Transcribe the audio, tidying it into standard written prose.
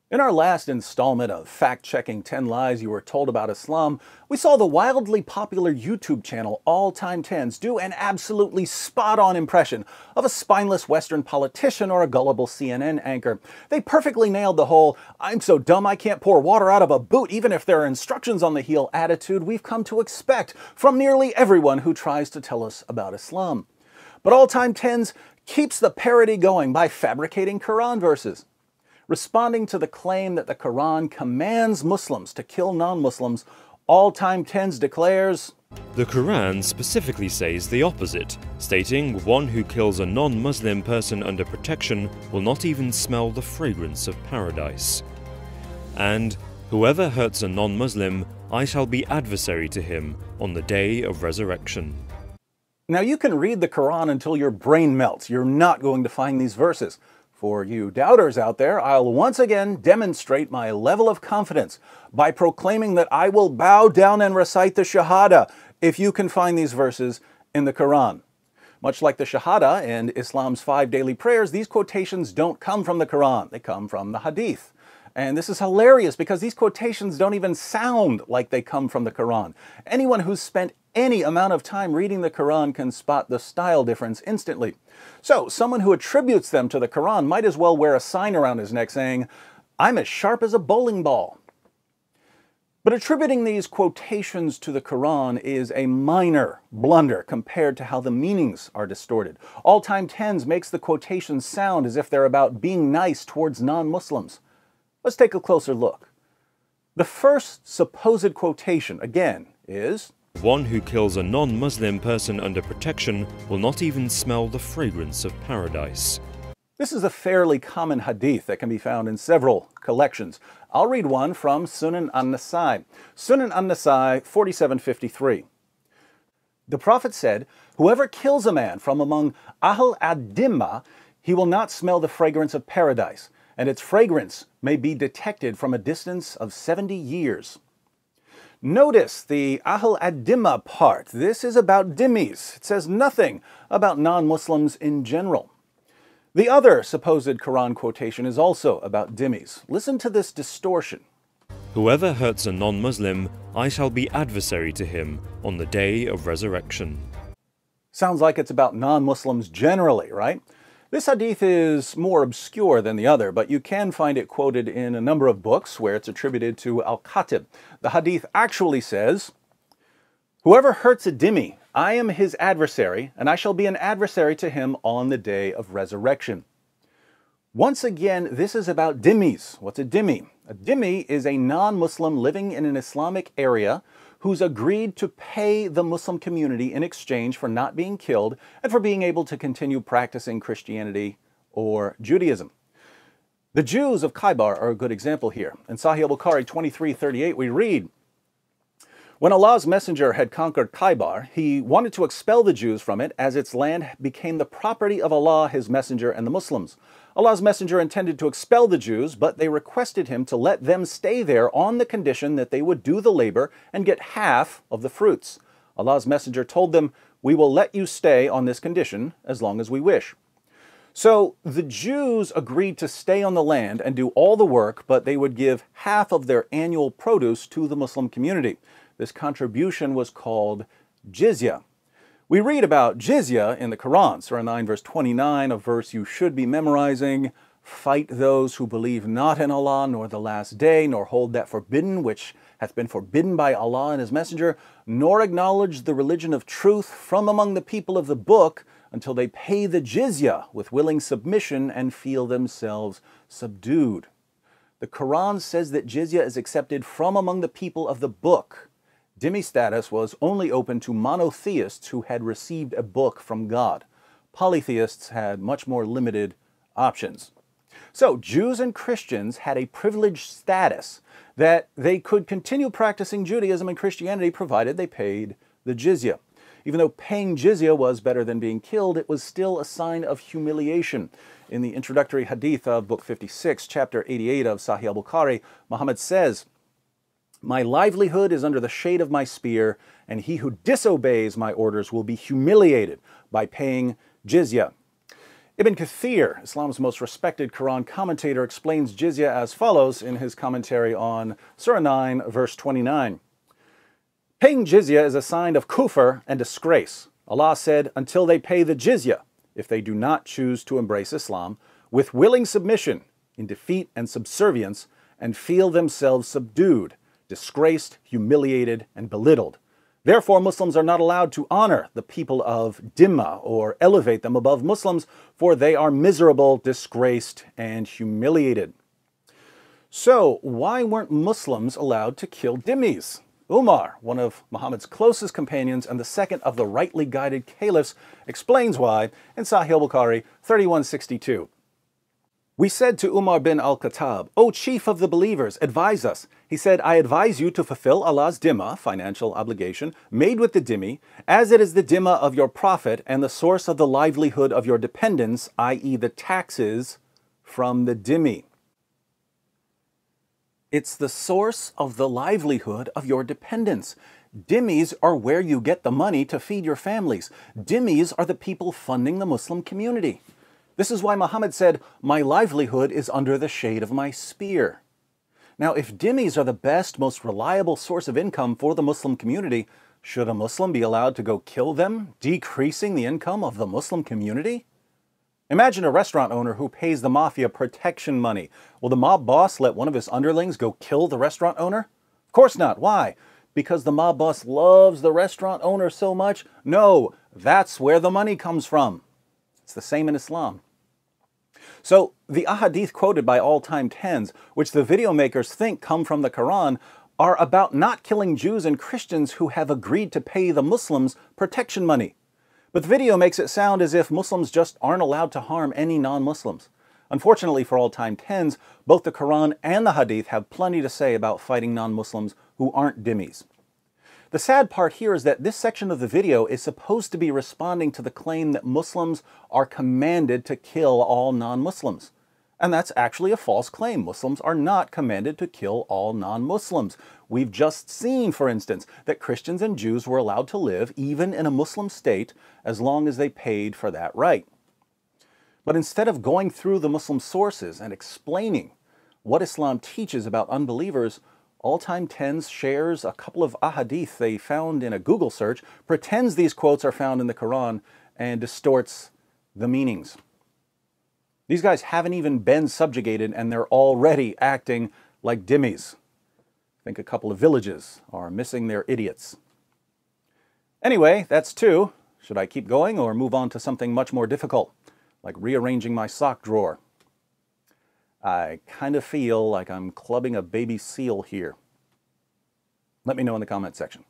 In our last installment of fact-checking 10 lies you were told about Islam, we saw the wildly popular YouTube channel All Time Tens do an absolutely spot-on impression of a spineless Western politician or a gullible CNN anchor. They perfectly nailed the whole, "I'm so dumb I can't pour water out of a boot even if there are instructions on the heel" attitude we've come to expect from nearly everyone who tries to tell us about Islam. But All Time Tens keeps the parody going by fabricating Quran verses. Responding to the claim that the Quran commands Muslims to kill non-Muslims, All Time Tens declares, "The Quran specifically says the opposite, stating one who kills a non-Muslim person under protection will not even smell the fragrance of paradise. And whoever hurts a non-Muslim, I shall be adversary to him on the day of resurrection." Now you can read the Quran until your brain melts. You're not going to find these verses. For you doubters out there, I'll once again demonstrate my level of confidence by proclaiming that I will bow down and recite the Shahada if you can find these verses in the Quran. Much like the Shahada and Islam's 5 daily prayers, these quotations don't come from the Quran, they come from the Hadith. And this is hilarious because these quotations don't even sound like they come from the Quran. Anyone who's spent any amount of time reading the Quran can spot the style difference instantly. So, someone who attributes them to the Quran might as well wear a sign around his neck saying, "I'm as sharp as a bowling ball." But attributing these quotations to the Quran is a minor blunder compared to how the meanings are distorted. All Time Tens makes the quotations sound as if they're about being nice towards non-Muslims. Let's take a closer look. The first supposed quotation, again, is, "One who kills a non-Muslim person under protection will not even smell the fragrance of paradise." This is a fairly common hadith that can be found in several collections. I'll read one from Sunan an-Nasai. Sunan an-Nasai 4753. The Prophet said, "Whoever kills a man from among Ahl ad-Dimma, he will not smell the fragrance of paradise, and its fragrance may be detected from a distance of 70 years. Notice the Ahl ad-Dimma part. This is about dhimmis. It says nothing about non-Muslims in general. The other supposed Quran quotation is also about dhimmis. Listen to this distortion. "Whoever hurts a non-Muslim, I shall be adversary to him on the day of resurrection." Sounds like it's about non-Muslims generally, right? This hadith is more obscure than the other, but you can find it quoted in a number of books where it's attributed to Al-Khatib. The hadith actually says, "Whoever hurts a dhimmi, I am his adversary, and I shall be an adversary to him on the day of resurrection." Once again, this is about dhimmis. What's a dhimmi? A dhimmi is a non-Muslim living in an Islamic area who's agreed to pay the Muslim community in exchange for not being killed and for being able to continue practicing Christianity or Judaism. The Jews of Khaybar are a good example here. In Sahih al-Bukhari 23:38 we read, "When Allah's messenger had conquered Khaybar, he wanted to expel the Jews from it as its land became the property of Allah, his messenger, and the Muslims. Allah's messenger intended to expel the Jews, but they requested him to let them stay there on the condition that they would do the labor and get half of the fruits. Allah's messenger told them, 'We will let you stay on this condition as long as we wish.' So the Jews agreed to stay on the land and do all the work, but they would give half of their annual produce to the Muslim community. This contribution was called jizya. We read about jizya in the Quran, Surah 9, verse 29, a verse you should be memorizing. "Fight those who believe not in Allah, nor the last day, nor hold that forbidden which hath been forbidden by Allah and his messenger, nor acknowledge the religion of truth from among the people of the book, until they pay the jizya with willing submission and feel themselves subdued." The Quran says that jizya is accepted from among the people of the book. Dhimmi status was only open to monotheists who had received a book from God. Polytheists had much more limited options. So Jews and Christians had a privileged status that they could continue practicing Judaism and Christianity provided they paid the jizya. Even though paying jizya was better than being killed, it was still a sign of humiliation. In the introductory hadith of Book 56, Chapter 88 of Sahih al-Bukhari, Muhammad says, "My livelihood is under the shade of my spear, and he who disobeys my orders will be humiliated by paying jizya." Ibn Kathir, Islam's most respected Quran commentator, explains jizya as follows in his commentary on Surah 9, verse 29. Paying jizya is a sign of kufr and disgrace. Allah said, until they pay the jizya, if they do not choose to embrace Islam, with willing submission, in defeat and subservience, and feel themselves subdued, disgraced, humiliated, and belittled. Therefore, Muslims are not allowed to honor the people of Dhimma or elevate them above Muslims, for they are miserable, disgraced, and humiliated. So, why weren't Muslims allowed to kill dhimmis? Umar, one of Muhammad's closest companions and the second of the rightly guided caliphs, explains why in Sahih al-Bukhari 3162. We said to Umar bin al-Khattab, O chief of the believers, advise us. He said, I advise you to fulfill Allah's dhimma, financial obligation, made with the dhimmi, as it is the dhimma of your prophet and the source of the livelihood of your dependents, i.e. the taxes from the dhimmi. It's the source of the livelihood of your dependents. Dhimmis are where you get the money to feed your families. Dhimmis are the people funding the Muslim community. This is why Muhammad said, my livelihood is under the shade of my spear. Now, if dhimmis are the best, most reliable source of income for the Muslim community, should a Muslim be allowed to go kill them, decreasing the income of the Muslim community? Imagine a restaurant owner who pays the mafia protection money. Will the mob boss let one of his underlings go kill the restaurant owner? Of course not. Why? Because the mob boss loves the restaurant owner so much? No, that's where the money comes from. It's the same in Islam. So, the ahadith quoted by all-time tens, which the video makers think come from the Quran, are about not killing Jews and Christians who have agreed to pay the Muslims protection money. But the video makes it sound as if Muslims just aren't allowed to harm any non-Muslims. Unfortunately for all-time tens, both the Quran and the Hadith have plenty to say about fighting non-Muslims who aren't dhimmis. The sad part here is that this section of the video is supposed to be responding to the claim that Muslims are commanded to kill all non-Muslims. And that's actually a false claim. Muslims are not commanded to kill all non-Muslims. We've just seen, for instance, that Christians and Jews were allowed to live even in a Muslim state as long as they paid for that right. But instead of going through the Muslim sources and explaining what Islam teaches about unbelievers, All-Time Tens shares a couple of ahadith they found in a Google search, pretends these quotes are found in the Quran, and distorts the meanings. These guys haven't even been subjugated and they're already acting like dhimmis. I think a couple of villages are missing their idiots. Anyway, that's two. Should I keep going or move on to something much more difficult, like rearranging my sock drawer? I kind of feel like I'm clubbing a baby seal here. Let me know in the comment section.